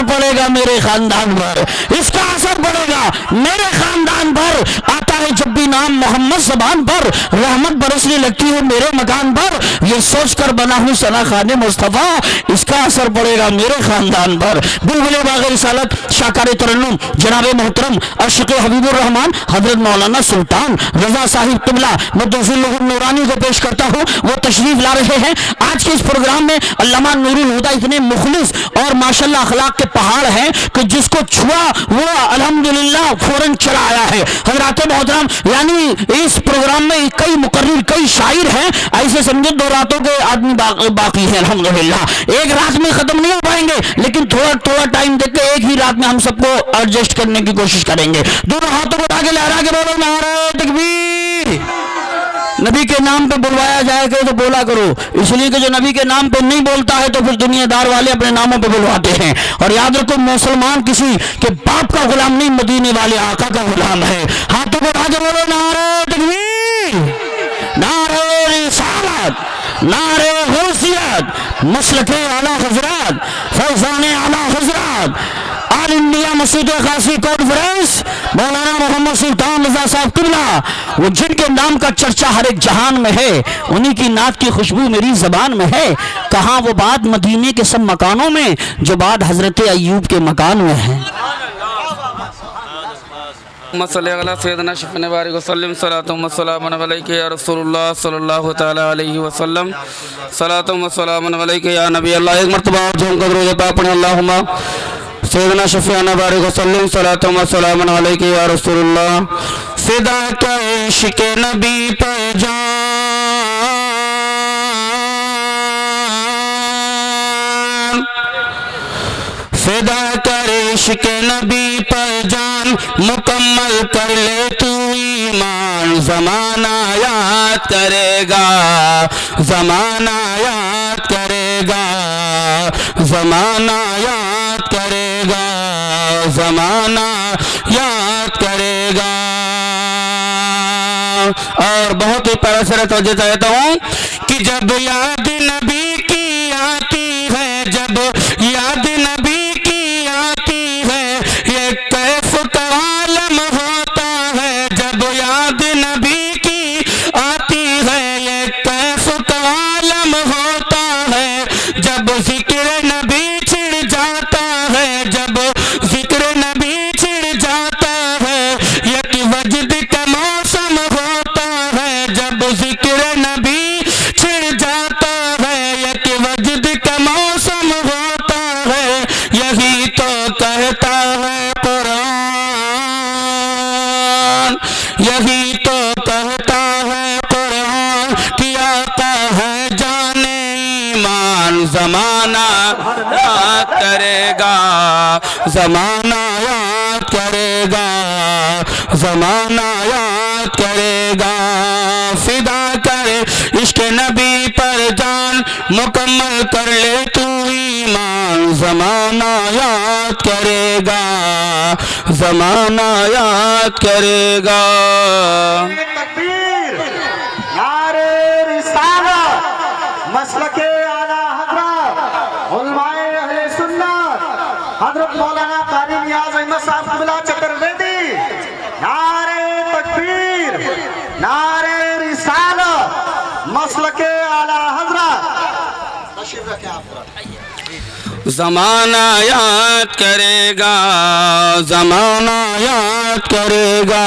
असर पड़ेगा मेरे खानदान पर, इसका असर पड़ेगा मेरे खानदान पर। आता है जब भी नाम मोहम्मद ज़बान पर, रहमत बरसने लगती है मेरे मकान पर। ये सोच कर बना हूँ सना खाने मुस्तफ़ा, इसका असर पड़ेगा मेरे खानदान पर। बुलबुले बाग़ रिसालत शाकार तरन्नुम जनाब मोहतरम अशक़ हबीबुर रहमान हजरत मौलाना सुल्तान रज़ा साहिब क़िबला मुद्दफ़िल नूरानी को पेश करता हूँ। वो तशरीफ ला रहे हैं आज के इस प्रोग्राम में। अल्लामा नूरुल हुदा इतने मुखलिस और माशाल्लाह अखलाक के पहाड़ हैं कि जिसको छुआ वो अल्हम्दुलिल्लाह फौरन चला आया है। हज़रात मोहतरम यानी इस प्रोग्राम में कई मुकर्रिर कई शायर हैं, ऐसे समझो 2 रातों के आदमी बाकी हैं अल्हम्दुलिल्लाह। एक रात में खत्म नहीं हो पाएंगे, लेकिन थोड़ा थोड़ा टाइम देके एक ही रात में हम सबको एडजस्ट करने की कोशिश करेंगे। दोनों हाथों को आगे लहरा के बोलो नारे तकबीर। नबी के नाम पे बुलवाया जाएगा तो बोला करो, इसलिए कि जो नबी के नाम पे नहीं बोलता है तो फिर दुनियादार वाले अपने नामों पे बुलवाते हैं। और याद रखो मुसलमान किसी के बाप का गुलाम नहीं, मदीने वाले आका का गुलाम है। हाथों को आगे बोलो नारे तकबीर, नारे रिसालत, नारे गौसियत, मसलके आला हज़रात, फैज़ाने आला हज़रात, ऑल इंडिया मसूद खासी कॉन्फ्रेंस मौलाना मोहम्मद सुल्तान रज़ा साहब क़िबला, वो जिनके नाम का चर्चा हर एक जहान में है, उन्हीं की नात की खुशबू मेरी ज़बान में है। कहाँ वो बात मदीने के सब मकानों में जो बात हज़रत अय्यूब के मकान में है। सैयदना शफ़ीना बारिक वसल्लम सलातुम व सलामुन अलैका या रसूलुल्लाह सल्लल्लाहु तआला अलैहि वसल्लम सलातुम व सलामुन अलैका या नबी अल्लाह। एक मरतबा और जो हम कदर पाक पढ़ें अल्लाहुम्मा सैयदना शफ़ीना बारिक वसल्लम सलातुम व सलामुन अलैका या रसूलुल्लाह। फ़िदा का इश्क़ नबी पे जान, फ़िदा कर इश्क़ नबी पर जान, मुकम्मल कर ले तू ईमान। ज़माना याद करेगा, ज़माना याद करेगा, ज़माना याद करेगा, ज़माना याद करेगा। और बहुत ही प्यारा से तवज्जो चाहता हूँ कि जब याद नबी की आती है, जब याद नबी की आती है, ये कैफ का आलम होता है। जब याद नबी की आती है, ये कैफ का आलम होता है। जब जिक्र नबी छिड़ जाता है, जब जिक्र नबी छिड़ जाता है, एक वजद का मौसम होता है। जब जिक्र नबी छिड़ जाता है, एक वजद का मौसम होता है। यही तो कहता है कुरान, यही तो कहता है कुरान कि आता है जाने ईमान। ज़माना याद करेगा, ज़माना याद करेगा, ज़माना याद करेगा। फ़िदा करे इश्क़ नबी पर जान, मुकम्मल कर ले तू ईमान। ज़माना याद करेगा, ज़माना याद करेगा। तकबीर, नारे रिसालत, मसलके आला हज़रत, उलमाए अहले सुन्नत, हज़रत मौलाना क़ारी नियाज़ अहमद साहब क़िबला चतुर्वेदी। नारे तकबीर, नारे रिसालत, मसलके आला हज़रत। तशरीफ़ रखें आप। ज़माना याद करेगा, ज़माना याद करेगा,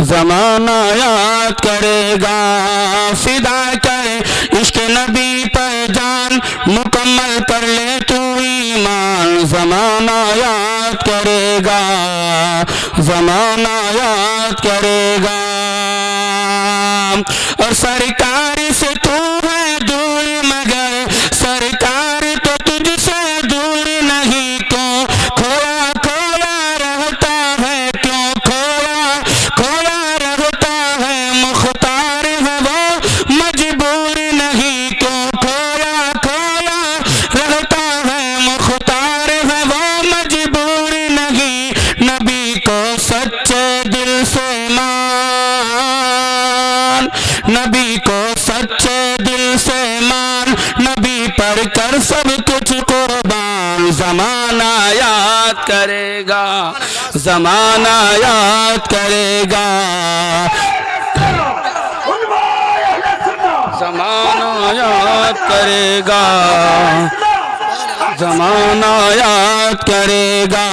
ज़माना याद करेगा। फ़िदा कर इश्क़ नबी पर जान, मुकम्मल कर ले तू ईमान। ज़माना याद करेगा, ज़माना याद करेगा। और सरकार से तू है दूर, मगर सरकार तो तुझसे दूर नहीं। क्यों खोया खोया रहता है, क्यों खोया खोया रहता है। मुख्तार है वो मजबूर नहीं, क्यों खोया खोया रहता है। मुख्तार है वो मजबूर नहीं। नबी को सच्चे दिल से मान, नबी को सच्चे दिल से मान। नबी पर कर सब कुछ कुर्बान। जमाना याद करेगा, जमाना याद करेगा, जमाना याद करेगा, जमाना याद करेगा,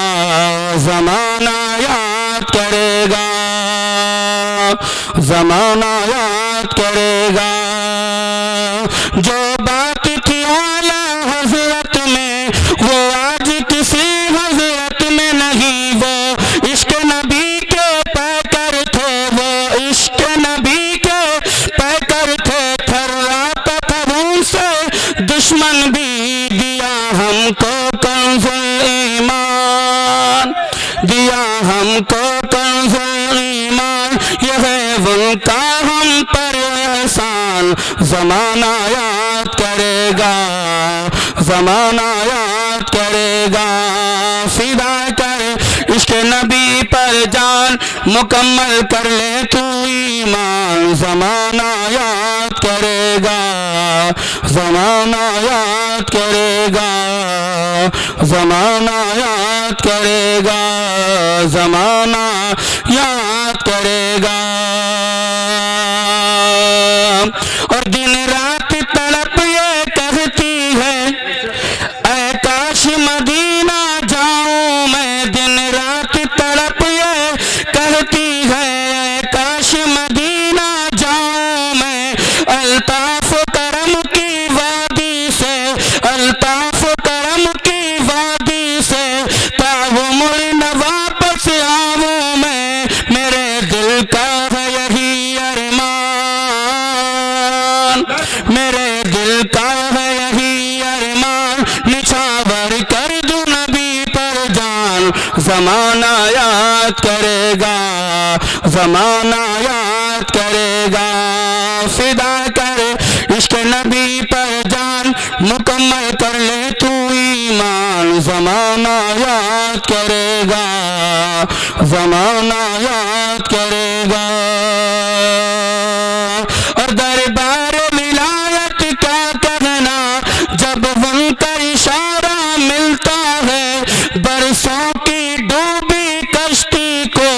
जमाना याद करेगा, जमाना याद करेगा। जो बात थी आला हजरत में वो आज किसी हजरत में नहीं, वो इश्क नबी के पैकर थे, वो इश्क नबी के पैकर थे। थर्राता था उनसे दुश्मन भी, दिया हमको कंज़ुल ईमान, दिया हमको कंज़ुल ईमान, यह है उनका हम पर एहसान। ज़माना याद करेगा, ज़माना याद करेगा। सीधा कर इश्क नबी पर जान, मुकम्मल कर ले तू ईमान। ज़माना याद करेगा, ज़माना याद करेगा, ज़माना याद करेगा, ज़माना याद करेगा। और दिन रात तड़प ये कहती है, ऐ काश मदीना जाऊं मैं। दिन रात तड़प ये कहती है, ऐ काश मदीना जाऊं मैं। अल्ताफ करम की वादी से, अल्ताफ करम की वादी से, ताउमुर न वापस आऊं मैं। मेरे दिल का है यही अरमान, मेरे दिल का है यही अरमान। निछावर कर दूं नबी पर जान। ज़माना याद करेगा, ज़माना याद करेगा। फिदा कर इश्क नबी पर जान, मुकम्मल कर ले तू ईमान। ज़माना याद करेगा, ज़माना याद करेगा। और दरबार विलायत का कहना, जब उनका इशारा मिलता है। बरसों की डूबी कश्ती को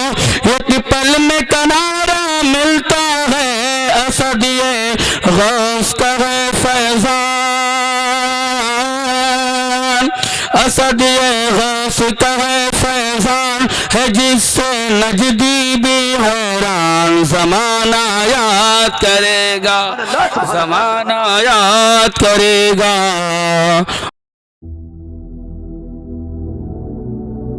एक पल में किनारा मिलता है। असद ये गौस का है फैज़ान, असद ये गौस का है फैज़ान, है जिससे नजदी भी हैरान। ज़माना याद करेगा, ज़माना याद करेगा।